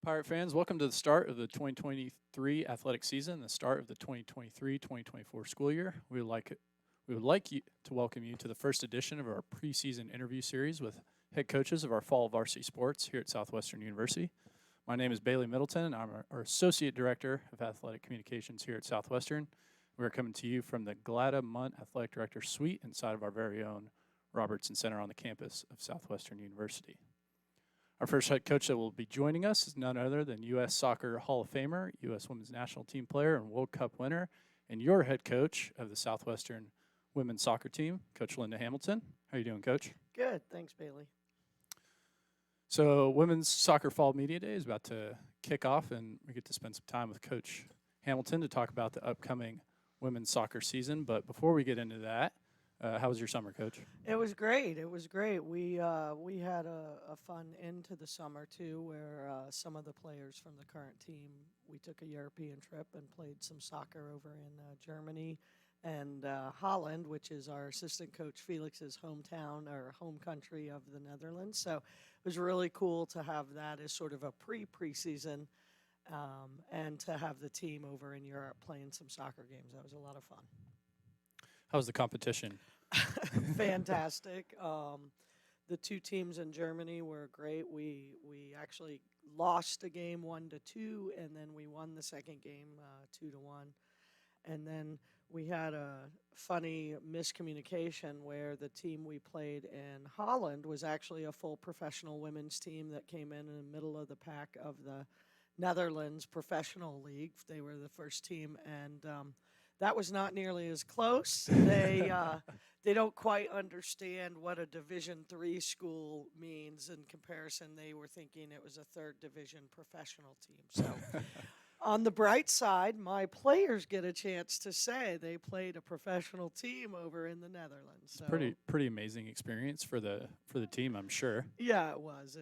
Pirate fans, welcome to the start of the 2023 athletic season, the start of the 2023-2024 school year. We would like you to welcome you to the first edition of our preseason interview series with head coaches of our fall varsity sports here at Southwestern University. My name is Bailey Middleton, and I'm our Associate Director of Athletic Communications here at Southwestern. We're coming to you from the Glada Munt Athletic Director Suite inside of our very own Robertson Center on the campus of Southwestern University. Our first head coach that will be joining us is none other than U.S. Soccer Hall of Famer, U.S. Women's National Team player, and World Cup winner, and your head coach of the Southwestern Women's Soccer Team, Coach Linda Hamilton. How are you doing, Coach? Good, thanks, Bailey. So Women's Soccer Fall Media Day is about to kick off, and we get to spend some time with Coach Hamilton to talk about the upcoming women's soccer season. But before we get into that, how was your summer, Coach? It was great. It was great. We had a fun end to the summer too, where some of the players from the current team, we took a European trip and played some soccer over in Germany and Holland, which is our assistant coach Felix's hometown or home country of the Netherlands. So it was really cool to have that as sort of a preseason and to have the team over in Europe playing some soccer games. That was a lot of fun. How was the competition? Fantastic. The two teams in Germany were great. We actually lost a game 1-2, and then we won the second game 2-1. And then we had a funny miscommunication where the team we played in Holland was actually a full professional women's team that came in the middle of the pack of the Netherlands Professional League. They were the first team, and that was not nearly as close. They don't quite understand what a Division III school means in comparison. They were thinking it was a third division professional team. So on the bright side, my players get a chance to say they played a professional team over in the Netherlands. So, Pretty amazing experience for the team, I'm sure. Yeah, it was.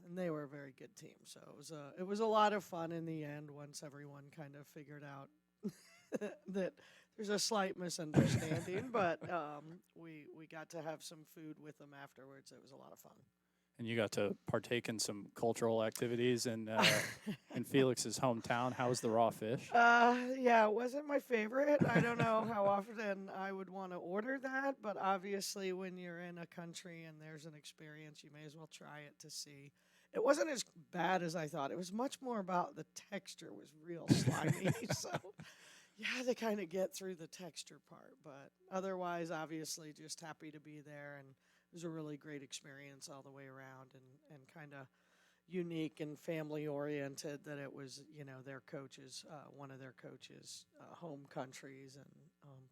And they were a very good team. So it was a lot of fun in the end once everyone kind of figured out that there's a slight misunderstanding, but we got to have some food with them afterwards. It was a lot of fun. And you got to partake in some cultural activities in Felix's hometown. How was the raw fish? Yeah, it wasn't my favorite. I don't know how often I would want to order that, but obviously when you're in a country and there's an experience, you may as well try it to see. It wasn't as bad as I thought. It was much more about the texture was real slimy. So you had to kind of get through the texture part. But otherwise, obviously, just happy to be there. And it was a really great experience all the way around and kind of unique and family-oriented that it was, their coaches, one of their coaches' home countries and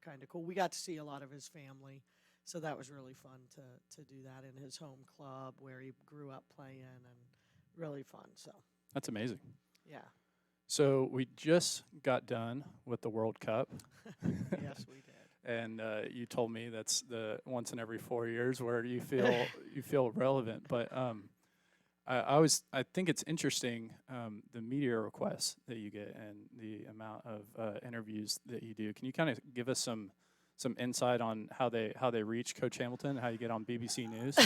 kind of cool. We got to see a lot of his family. So that was really fun to do that in his home club where he grew up playing and really fun. So That's amazing. yeah. So we just got done with the World Cup. Yes, we did. And you told me that's the once in every 4 years where you feel relevant. But I think it's interesting the media requests that you get and the amount of interviews that you do. Can you kind of give us some insight on how they reach Coach Hamilton, how you get on BBC News?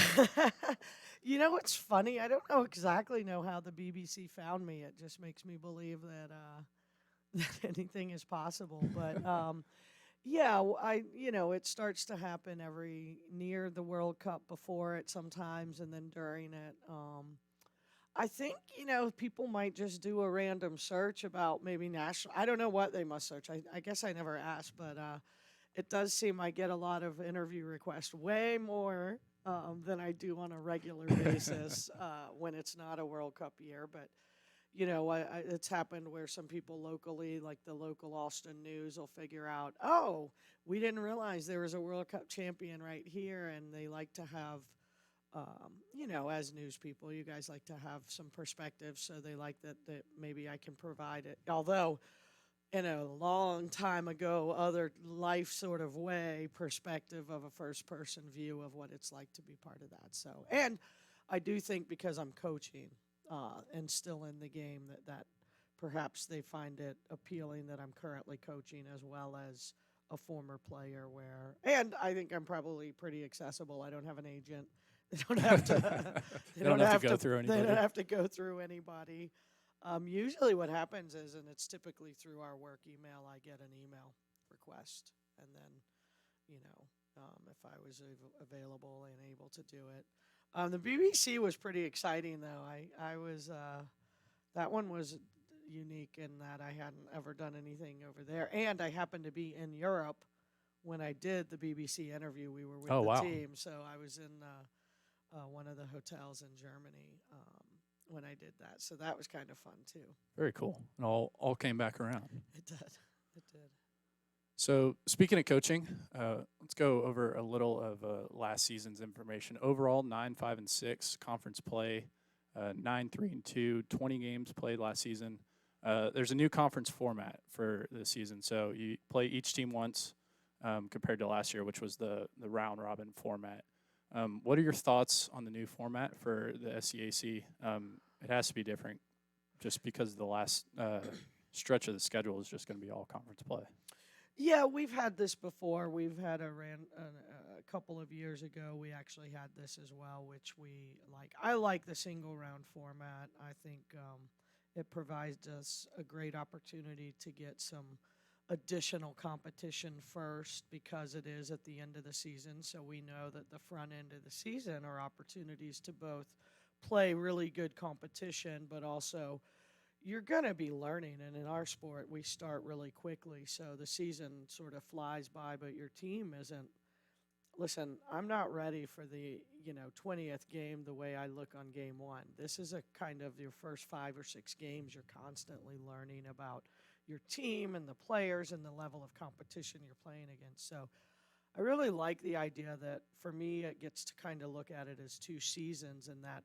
It's funny. I don't exactly know how the BBC found me. It just makes me believe that that anything is possible. But it starts to happen every near the World Cup, before it sometimes, and then during it. I think, people might just do a random search about maybe national. I don't know what they must search. I guess I never asked, but it does seem I get a lot of interview requests, way more than I do on a regular basis when it's not a World Cup year. But, it's happened where some people locally, like the local Austin News, will figure out, oh, we didn't realize there was a World Cup champion right here. And they like to have, as news people, you guys like to have some perspective. So they like that maybe I can provide it. Although, in a long time ago, other life sort of way, perspective of a first-person view of what it's like to be part of that. So, and I do think because I'm coaching and still in the game that perhaps they find it appealing that I'm currently coaching as well as a former player. And I think I'm probably pretty accessible. I don't have an agent. They don't have to. They don't have to go through anybody. They don't have to go through anybody. Usually, what happens is, and it's typically through our work email, I get an email request, and then, if I was available and able to do it. The BBC was pretty exciting, though. I was that one was unique in that I hadn't ever done anything over there, and I happened to be in Europe when I did the BBC interview. We were with Oh, the wow. team, so I was in one of the hotels in Germany when I did that. So that was kind of fun too. Very cool. It all came back around. It did. It did. So, speaking of coaching, let's go over a little of last season's information. Overall, 9-5-6 conference play, 9-3-2, 20 games played last season. There's a new conference format for this season, so you play each team once compared to last year, which was the round robin format. What are your thoughts on the new format for the SCAC? It has to be different, just because the last stretch of the schedule is just going to be all conference play. Yeah, we've had this before. We've had a couple of years ago. We actually had this as well, which we like. I like the single round format. I think it provides us a great opportunity to get some additional competition first because it is at the end of the season. So we know that the front end of the season are opportunities to both play really good competition, but also you're going to be learning. And in our sport, we start really quickly. So the season sort of flies by, but your team isn't. Listen, I'm not ready for the 20th game the way I look on game one. This is a kind of your first 5 or 6 games. You're constantly learning about your team and the players and the level of competition you're playing against. So I really like the idea that for me, it gets to kind of look at it as 2 seasons, and that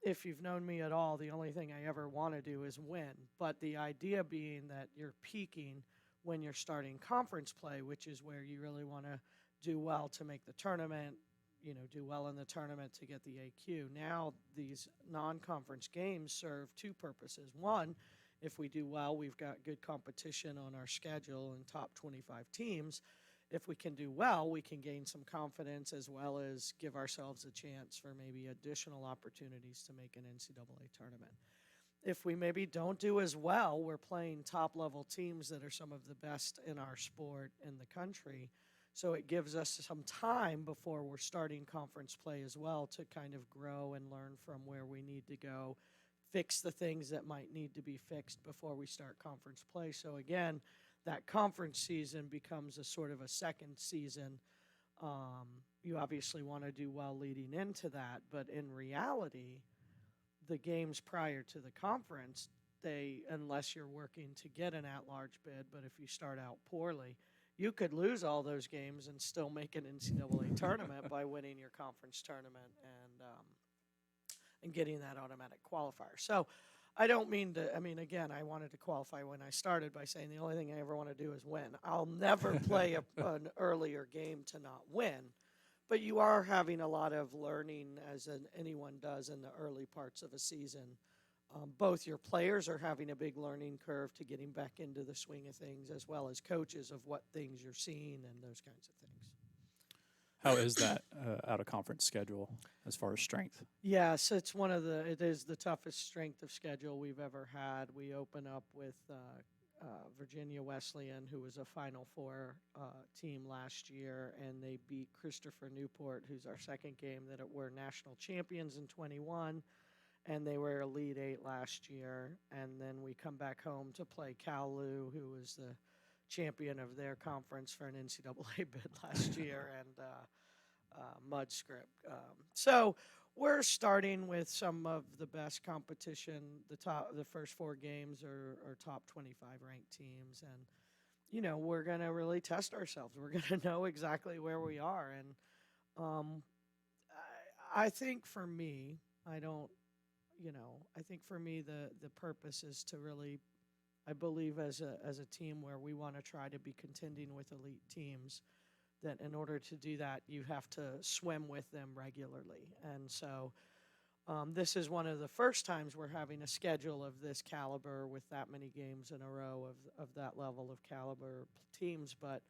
if you've known me at all, the only thing I ever want to do is win. But the idea being that you're peaking when you're starting conference play, which is where you really want to do well to make the tournament, do well in the tournament to get the AQ. Now, these non-conference games serve 2 purposes. One, if we do well, we've got good competition on our schedule and top 25 teams. If we can do well, we can gain some confidence as well as give ourselves a chance for maybe additional opportunities to make an NCAA tournament. If we maybe don't do as well, we're playing top-level teams that are some of the best in our sport in the country. So it gives us some time before we're starting conference play as well to kind of grow and learn from where we need to go, fix the things that might need to be fixed before we start conference play. So again, that conference season becomes a sort of a second season. You obviously want to do well leading into that, but in reality, the games prior to the conference, unless you're working to get an at-large bid, but if you start out poorly, you could lose all those games and still make an NCAA tournament by winning your conference tournament and getting that automatic qualifier. So I don't mean to, again, I wanted to qualify when I started by saying the only thing I ever want to do is win. I'll never play an earlier game to not win, but you are having a lot of learning as anyone does in the early parts of a season. Both your players are having a big learning curve to getting back into the swing of things, as well as coaches of what things you're seeing and those kinds of things. How is that out-of-conference schedule as far as strength? Yes, it is the toughest strength of schedule we've ever had. We open up with Virginia Wesleyan, who was a Final Four team last year, and they beat Christopher Newport, who's our second game, that were national champions in 21, and they were Elite 8 last year. And then we come back home to play Kowloon, who was the champion of their conference for an NCAA bid last year, and Mudscript. So we're starting with some of the best competition. The first 4 games are top 25 ranked teams, and we're going to really test ourselves. We're going to know exactly where we are, and I think for me, I think for me the purpose is to really, I believe as a team where we want to try to be contending with elite teams, that in order to do that, you have to swim with them regularly. And so this is one of the first times we're having a schedule of this caliber with that many games in a row of that level of caliber teams. But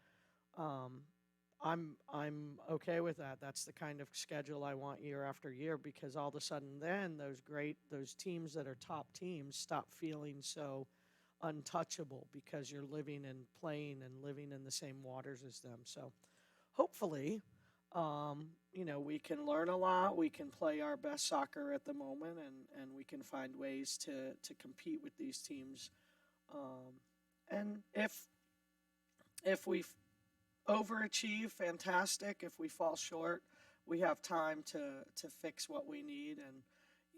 I'm okay with that. That's the kind of schedule I want year after year, because all of a sudden then those teams that are top teams stop feeling so untouchable, because you're living and playing and living in the same waters as them. So hopefully, we can learn a lot. We can play our best soccer at the moment, and we can find ways to compete with these teams. And if we overachieve, fantastic. If we fall short, we have time to fix what we need. And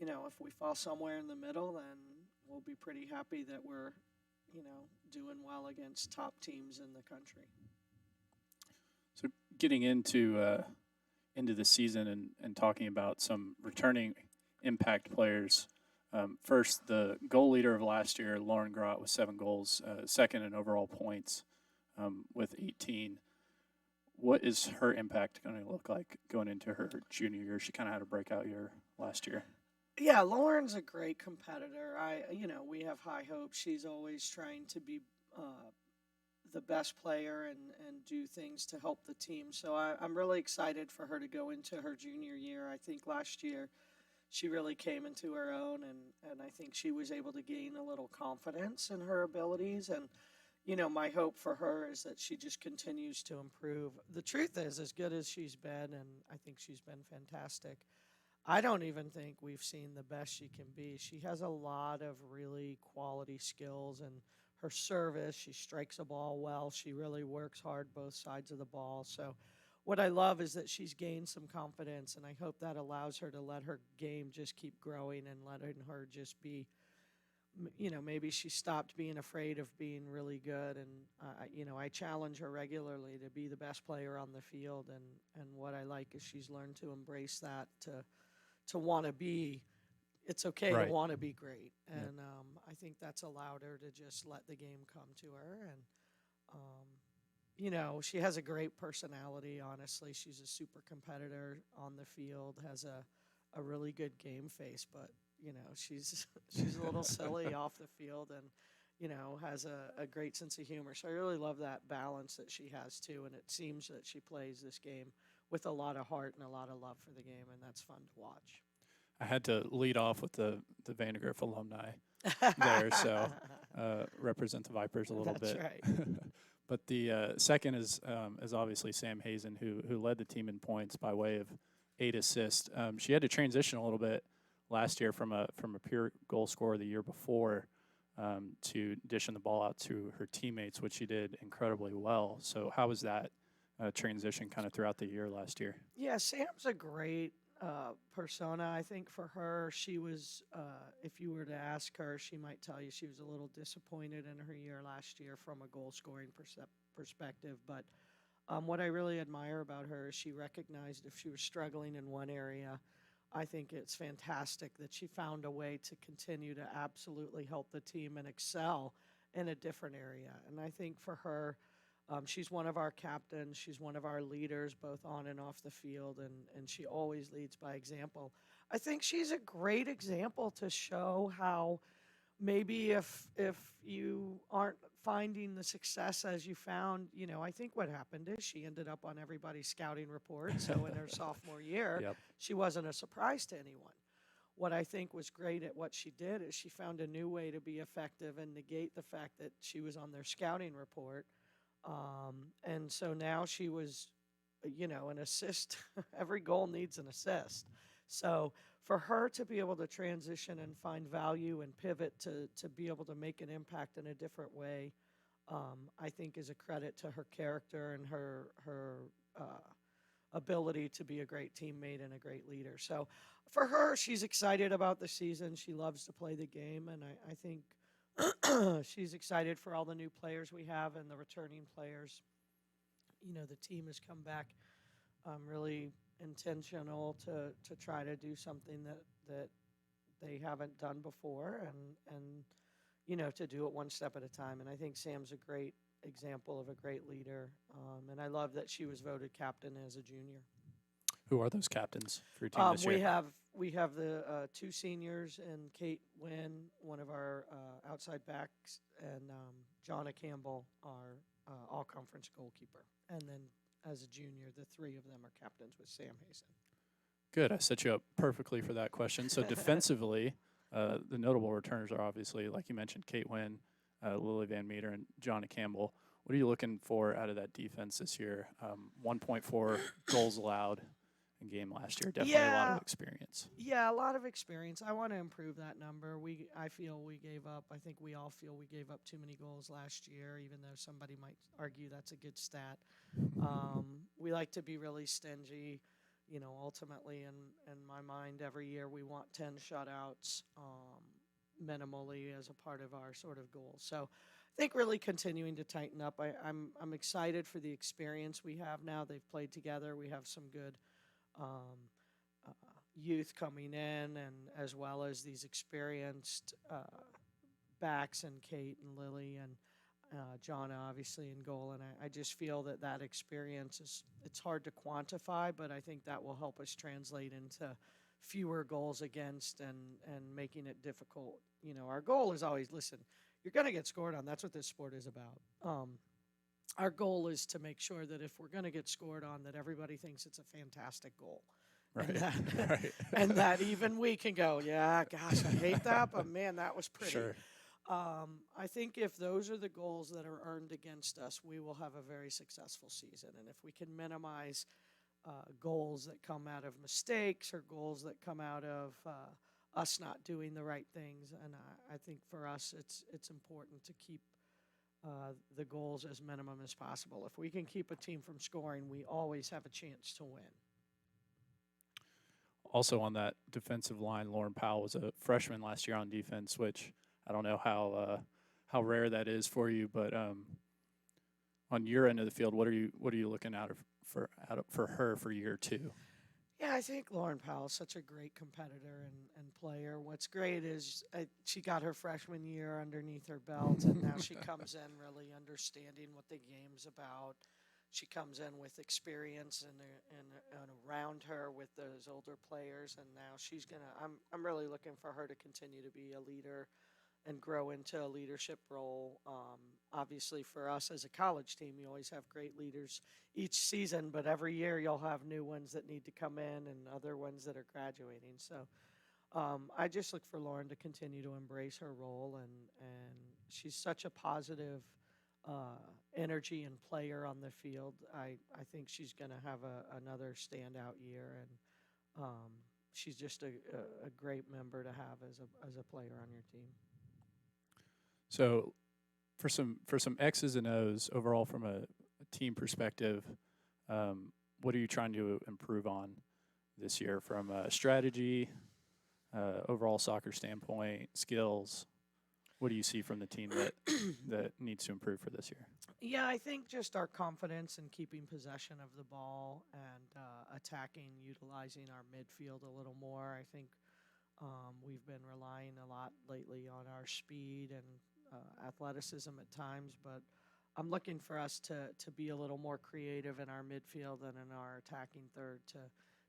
if we fall somewhere in the middle, then we'll be pretty happy that we're doing well against top teams in the country. So getting into the season and talking about some returning impact players. First, the goal leader of last year, Lauren Grott, with 7 goals, second in overall points with 18. What is her impact going to look like going into her junior year? She kind of had a breakout year last year. Yeah, Lauren's a great competitor. We have high hopes. She's always trying to be the best player and do things to help the team. So I'm really excited for her to go into her junior year. I think last year she really came into her own, and I think she was able to gain a little confidence in her abilities. And my hope for her is that she just continues to improve. The truth is, as good as she's been, and I think she's been fantastic, I don't even think we've seen the best she can be. She has a lot of really quality skills, and her service, she strikes a ball well. She really works hard both sides of the ball. So what I love is that she's gained some confidence, and I hope that allows her to let her game just keep growing and letting her just be, maybe she stopped being afraid of being really good. And, I challenge her regularly to be the best player on the field. And what I like is she's learned to embrace that, to want to be. It's okay Right. to want to be great. Yep. And I think that's allowed her to just let the game come to her. And, she has a great personality, honestly. She's a super competitor on the field, has a really good game face, but, she's a little silly off the field, and, has a great sense of humor. So I really love that balance that she has, too. And it seems that she plays this game with a lot of heart and a lot of love for the game, and that's fun to watch. I had to lead off with the Vandergrift alumni there, so represent the Vipers a little That's bit. right. But the second is obviously Sam Hazen, who led the team in points by way of 8 assists. She had to transition a little bit last year from a pure goal scorer the year before to dishing the ball out to her teammates, which she did incredibly well. So how was that transition kind of throughout the year last year? Yeah, Sam's a great persona. I think for her, she was, if you were to ask her, she might tell you she was a little disappointed in her year last year from a goal scoring perspective. But what I really admire about her is she recognized if she was struggling in one area. I think it's fantastic that she found a way to continue to absolutely help the team and excel in a different area. And I think for her, she's one of our captains. She's one of our leaders, both on and off the field, and she always leads by example. I think she's a great example to show how maybe if you aren't finding the success as you found, I think what happened is she ended up on everybody's scouting report. So in her sophomore year, Yep. she wasn't a surprise to anyone. What I think was great at what she did is she found a new way to be effective and negate the fact that she was on their scouting report. And so now she was, an assist. Every goal needs an assist. So for her to be able to transition and find value and pivot to be able to make an impact in a different way, I think is a credit to her character and her ability to be a great teammate and a great leader. So for her, she's excited about the season. She loves to play the game, and I think she's excited for all the new players we have and the returning players. The team has come back really intentional to try to do something that they haven't done before, and to do it one step at a time. And I think Sam's a great example of a great leader, and I love that she was voted captain as a junior. Who are those captains for your team this year? We have the 2 seniors, and Kate Wynn, one of our outside backs, and Jonna Campbell, our all-conference goalkeeper. And then as a junior. The three of them are captains with Sam Hazen. Good. I set you up perfectly for that question. So defensively, the notable returners are obviously, like you mentioned, Kate Wynn, Lily Van Meter, and Johnny Campbell. What are you looking for out of that defense this year? 1.4 goals allowed in game last year. Definitely a lot of Yeah, experience. yeah, a lot of experience. I want to improve that number. I feel we gave up. I think we all feel we gave up too many goals last year, even though somebody might argue that's a good stat. We like to be really stingy. Ultimately, in my mind, every year we want 10 shutouts minimally as a part of our sort of goal. So I think really continuing to tighten up. I'm excited for the experience we have now. They've played together. We have some good um, uh, youth coming in, and as well as these experienced backs and Kate and Lily and Jonna obviously in goal. And I just feel that experience it's hard to quantify, but I think that will help us translate into fewer goals against and making it difficult. Our goal is always, listen, you're going to get scored on. That's what this sport is about. Our goal is to make sure that if we're going to get scored on, that everybody thinks it's a fantastic goal. Right. And that, Right. and that even we can go, yeah, gosh, I hate that, but man, that was pretty. Sure. I think if those are the goals that are earned against us, we will have a very successful season. And if we can minimize goals that come out of mistakes or goals that come out of us not doing the right things, and I think for us, it's important to keep the goals as minimum as possible. If we can keep a team from scoring, we always have a chance to win. Also on that defensive line, Lauren Powell was a freshman last year on defense, which I don't know how rare that is for you, but on your end of the field, what are you looking out for her for year two? Yeah, I think Lauren Powell's such a great competitor and player. What's great is she got her freshman year underneath her belt, and now she comes in really understanding what the game's about. She comes in with experience and around her with those older players, and now she's gonna. I'm really looking for her to continue to be a leader and grow into a leadership role. Obviously, for us as a college team, you always have great leaders each season, but every year you'll have new ones that need to come in and other ones that are graduating. So I just look for Lauren to continue to embrace her role, and she's such a positive energy and player on the field. I think she's going to have another standout year, and she's just a great member to have as a player on your team. So for some X's and O's overall from a team perspective, what are you trying to improve on this year from a strategy, overall soccer standpoint, skills? What do you see from the team that needs to improve for this year? Yeah, I think just our confidence in keeping possession of the ball and attacking, utilizing our midfield a little more. I think we've been relying a lot lately on our speed and athleticism at times, but I'm looking for us to be a little more creative in our midfield and in our attacking third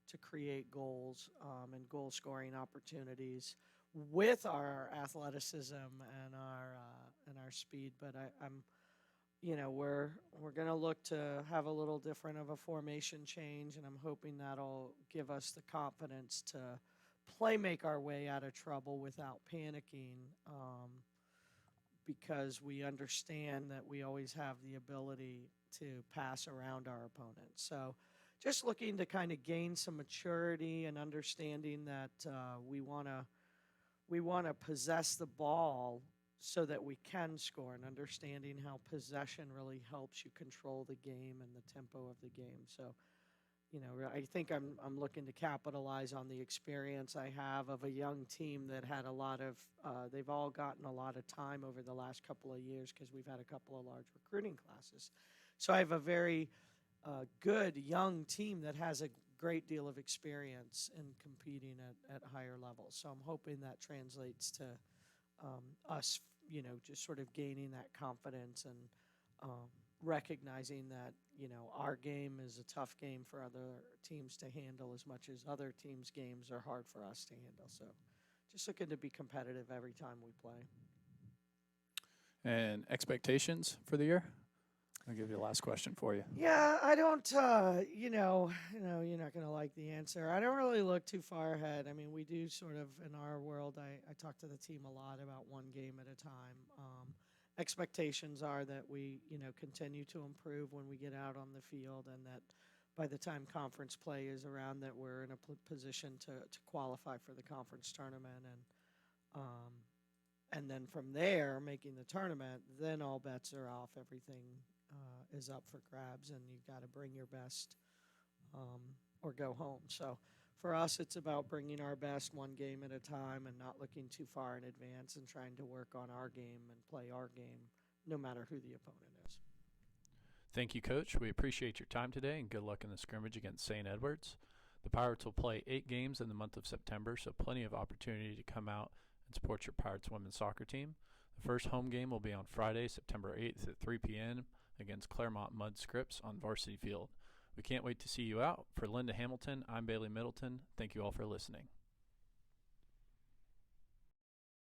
to create goals and goal scoring opportunities with our athleticism and our speed. But I'm we're going to look to have a little different of a formation change, and I'm hoping that'll give us the confidence to make our way out of trouble without panicking. Because we understand that we always have the ability to pass around our opponents. So just looking to kind of gain some maturity and understanding that we want to possess the ball so that we can score, and understanding how possession really helps you control the game and the tempo of the game. So I think I'm looking to capitalize on the experience I have of a young team that had a lot of, they've all gotten a lot of time over the last couple of years because we've had a couple of large recruiting classes. So I have a very good young team that has a great deal of experience in competing at higher levels. So I'm hoping that translates to us, just sort of gaining that confidence and recognizing that our game is a tough game for other teams to handle as much as other teams' games are hard for us to handle. So just looking to be competitive every time we play. And expectations for the year? I'll give you the last question for you. Yeah, I don't. You're not gonna like the answer. I don't really look too far ahead. I mean, we do sort of in our world. I talk to the team a lot about one game at a time. Expectations are that we, continue to improve when we get out on the field, and that by the time conference play is around, that we're in a position to qualify for the conference tournament, and then from there, making the tournament, then all bets are off. Everything is up for grabs, and you've got to bring your best or go home. So for us, it's about bringing our best one game at a time and not looking too far in advance and trying to work on our game and play our game no matter who the opponent is. Thank you, Coach. We appreciate your time today, and good luck in the scrimmage against St. Edwards. The Pirates will play 8 games in the month of September, so plenty of opportunity to come out and support your Pirates women's soccer team. The first home game will be on Friday, September 8th at 3 p.m. against Claremont Mud Scripts on Varsity Field. We can't wait to see you out. For Linda Hamilton, I'm Bailey Middleton. Thank you all for listening.